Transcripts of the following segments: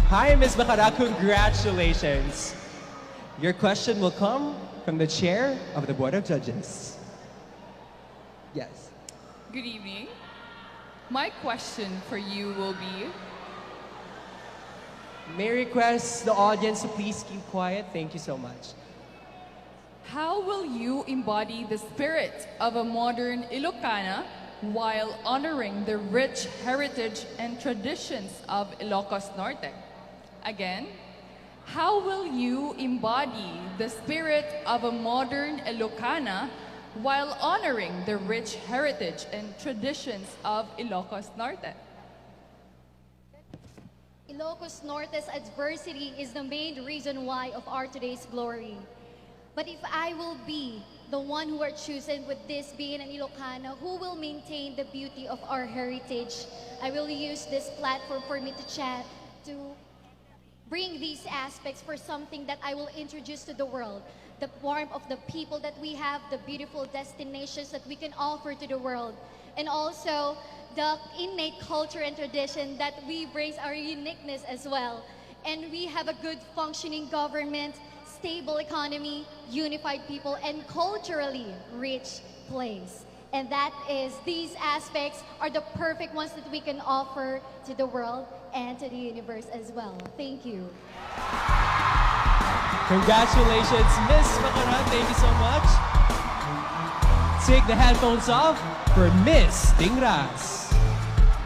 Hi, Ms. Bacara. Congratulations. Your question will come from the chair of the Board of Judges. Yes. Good evening. My question for you will be, May I request the audience to please keep quiet. Thank you so much. how will you embody the spirit of a modern Ilocana while honoring the rich heritage and traditions of Ilocos Norte? Again, how will you embody the spirit of a modern Ilocana while honoring the rich heritage and traditions of Ilocos Norte? Ilocos Norte's adversity is the main reason why of our today's glory. But if I will be the one who are chosen with this being an Ilocana who will maintain the beauty of our heritage, I will use this platform for me to chat, to bring these aspects for something that I will introduce to the world. The warmth of the people that we have, the beautiful destinations that we can offer to the world, and also the innate culture and tradition that we bring our uniqueness as well. And we have a good functioning government, stable economy, unified people, and culturally rich place. And that is, these aspects are the perfect ones that we can offer to the world and to the universe as well. Thank you. Congratulations, Ms. Bacara. Thank you so much. Take the headphones off for Ms. Tingras.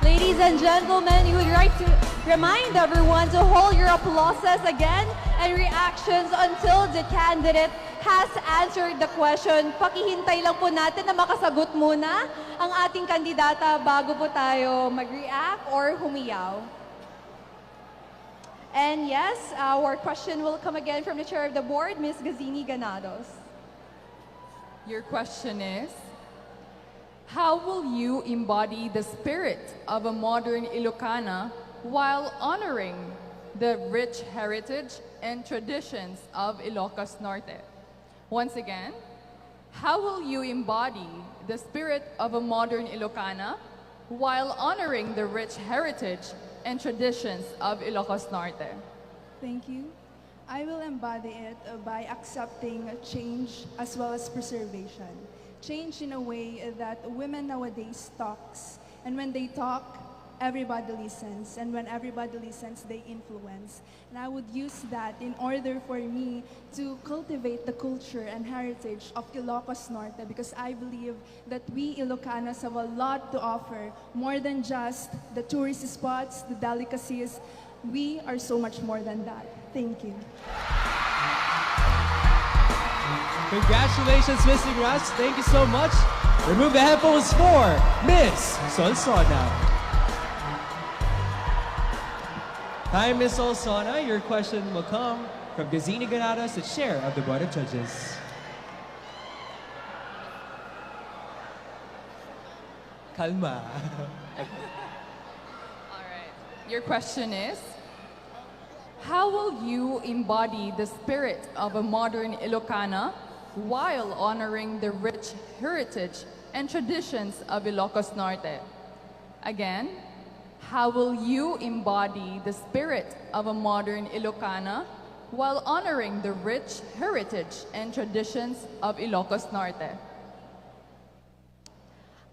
Ladies and gentlemen, we would like to remind everyone to hold your applauses again and reactions until the candidate has answered the question. Pakihintay lang po natin na makasagot muna ang ating kandidata bago po tayo mag-react or humiyaw. And yes, our question will come again from the chair of the board, Ms. Gazini Ganados. Your question is, how will you embody the spirit of a modern Ilocana while honoring the rich heritage and traditions of Ilocos Norte? Once again, how will you embody the spirit of a modern Ilocana while honoring the rich heritage and traditions of Ilocos Norte? Thank you. I will embody it by accepting change as well as preservation. Change in a way that women nowadays talks, and when they talk, everybody listens, and when everybody listens, they influence. And I would use that in order for me to cultivate the culture and heritage of Ilocos Norte, because I believe that we Ilocanos have a lot to offer, more than just the tourist spots, the delicacies. We are so much more than that. Thank you. Congratulations, Ms. Tingras. Thank you so much. Remove the headphones for Ms. Solsona. Hi, Ms. Solsona. Your question will come from Gazini Ganados, the chair of the Board of Judges. Kalma. All right. Your question is, how will you embody the spirit of a modern Ilocana while honoring the rich heritage and traditions of Ilocos Norte? Again, how will you embody the spirit of a modern Ilocana while honoring the rich heritage and traditions of Ilocos Norte?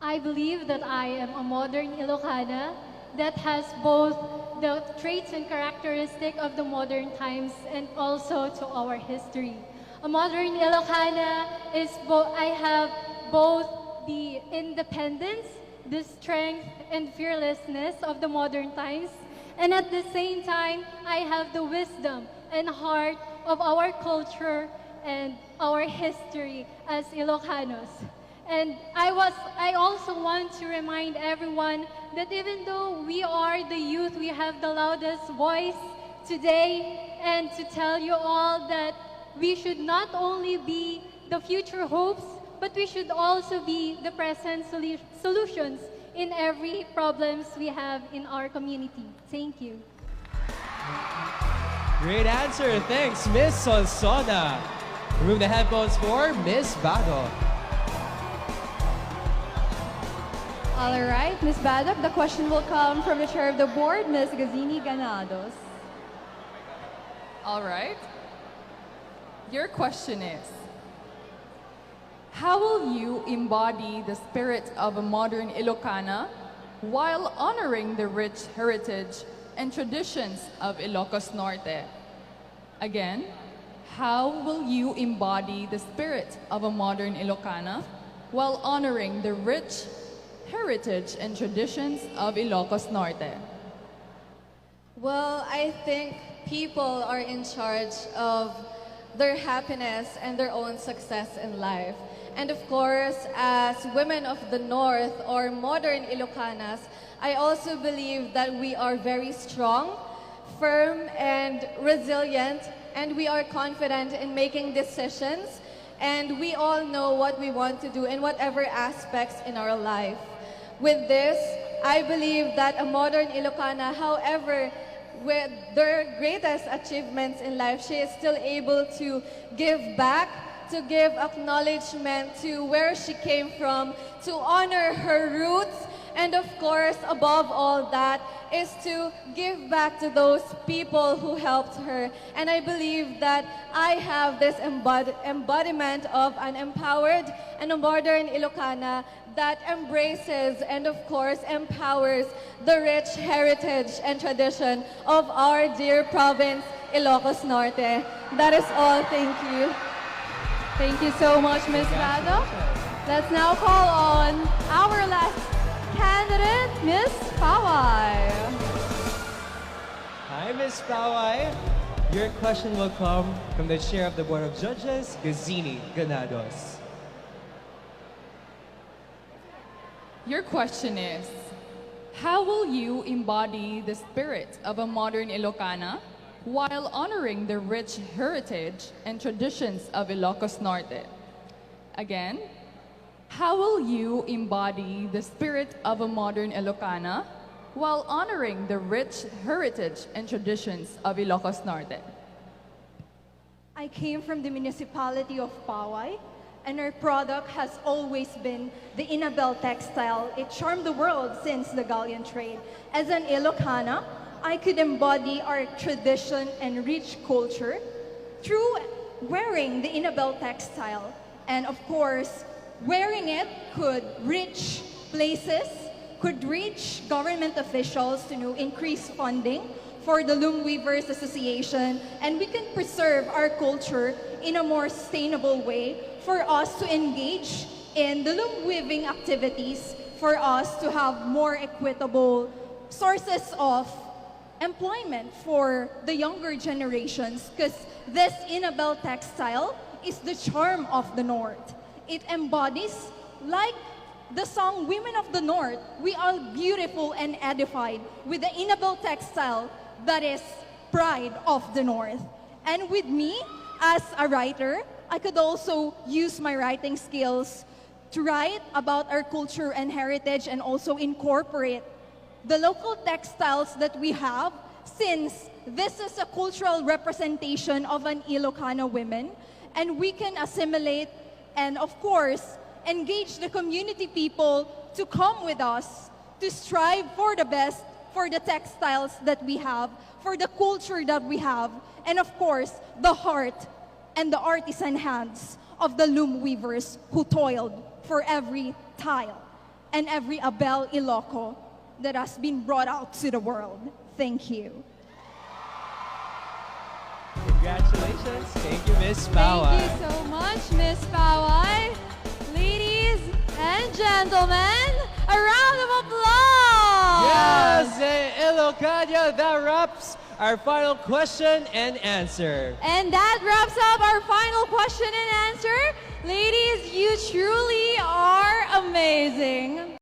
I believe that I am a modern Ilocana that has both the traits and characteristic of the modern times and also to our history. A modern Ilocana is I have both the independence, the strength and fearlessness of the modern times, and at the same time, I have the wisdom and heart of our culture and our history as Ilocanos. And I also want to remind everyone that even though we are the youth, we have the loudest voice today, and to tell you all that we should not only be the future hopes, but we should also be the present solutions in every problems we have in our community. Thank you. Great answer. Thanks, Ms. Solsona. Remove the headphones for Ms. Bago. All right, Ms. Badok, the question will come from the chair of the board, Ms. Gazini Ganados. All right. Your question is, how will you embody the spirit of a modern Ilocana while honoring the rich heritage and traditions of Ilocos Norte? Again, how will you embody the spirit of a modern Ilocana while honoring the rich heritage and traditions of Ilocos Norte? Well, I think people are in charge of their happiness and their own success in life. And of course, as women of the North or modern Ilocanas, I also believe that we are very strong, firm, and resilient, and we are confident in making decisions, and we all know what we want to do in whatever aspects in our life. With this, I believe that a modern Ilocana, however, with their greatest achievements in life, she is still able to give back, to give acknowledgement to where she came from, to honor her roots, and of course, above all that, is to give back to those people who helped her. And I believe that I have this embodiment of an empowered and a modern Ilocana that embraces and of course empowers the rich heritage and tradition of our dear province, Ilocos Norte. That is all. Thank you. Thank you so much, Ms. Rado. Let's now call on our last candidate, Ms. Pawai. Hi, Ms. Pawai. Your question will come from the Chair of the Board of Judges, Gazini Ganados. Your question is, how will you embody the spirit of a modern Ilocana while honoring the rich heritage and traditions of Ilocos Norte? Again, how will you embody the spirit of a modern Ilocana while honoring the rich heritage and traditions of Ilocos Norte? I came from the municipality of Pawai, and our product has always been the Inabel textile. It charmed the world since the galleon trade. As an Ilocana, I could embody our tradition and rich culture through wearing the Inabel textile. And of course, wearing it could reach places, could reach government officials to increase funding for the Loom Weavers Association, and we can preserve our culture in a more sustainable way for us to engage in the loom weaving activities, for us to have more equitable sources of employment for the younger generations, because this Inabel textile is the charm of the North. It embodies, like the song Women of the North, we are beautiful and edified with the Inabel textile that is pride of the North. And with me, as a writer, I could also use my writing skills to write about our culture and heritage and also incorporate the local textiles that we have, since this is a cultural representation of an Ilocana women, and we can assimilate and of course engage the community people to come with us to strive for the best, for the textiles that we have, for the culture that we have, and of course the heart and the artisan hands of the loom weavers who toiled for every tile and every Abel Iloco that has been brought out to the world. Thank you. Congratulations. Thank you, Ms. Pawai. Thank you so much, Ms. Pawai. Ladies and gentlemen, a round of applause! Yes, Ilocania, that wraps our final question and answer. And that wraps up our final question and answer. Ladies, you truly are amazing.